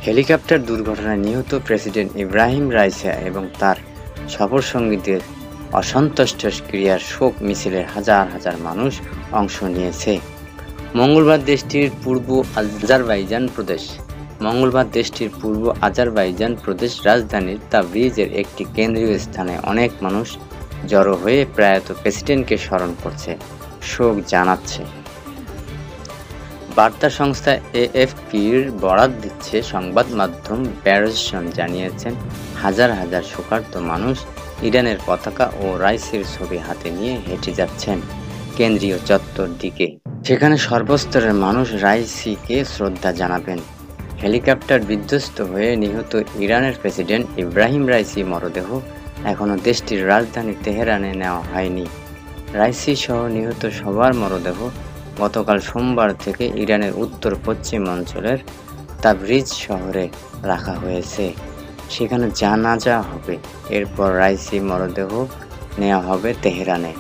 Helicopter দুর্ঘটনায় নিহত president Ebrahim Raisi এবং তার সফরসঙ্গীদের অসন্তুষ্ট ক্রিয়ার শোক মিছিলে হাজার হাজার মানুষ অংশ নিয়েছে। মঙ্গলবার দেশটির পূর্ব আজারবাইজান প্রদেশ রাজধানীর তাবরিজের একটি কেন্দ্রীয় স্থানে অনেক মানুষ জড়ো হয়ে প্রয়াত প্রেসিডেন্টকে স্মরণ করছে, শোক জানাচ্ছে। বার্তা সংস্থা এএফপির বরাত দিচ্ছে সংবাদ মাধ্যম ব্যারজন জানিয়েছেন, হাজার হাজার শোকার্ত মানুষ ইরানের পতাকা ও রাইসির ছবি হাতে নিয়ে হেঁটে যাচ্ছেন কেন্দ্রীয় চত্বর দিকে। সেখানে সর্বস্তরের মানুষ রাইসিকে শ্রদ্ধা জানাবেন। হেলিকপ্টার বিধ্বস্ত হয়ে নিহত ইরানের প্রেসিডেন্ট ইব্রাহিম রাইসি মরদেহ এখনও দেশটির রাজধানী তেহরানে নেওয়া হয়নি। রাইসি সহ নিহত সবার মরদেহ গতকাল সোমবার থেকে ইরানের উত্তর পশ্চিম অঞ্চলের তাবরিজ শহরে রাখা হয়েছে। সেখানে জানাজা হবে। এরপর রাইসি মরদেহ নেওয়া হবে তেহরানে।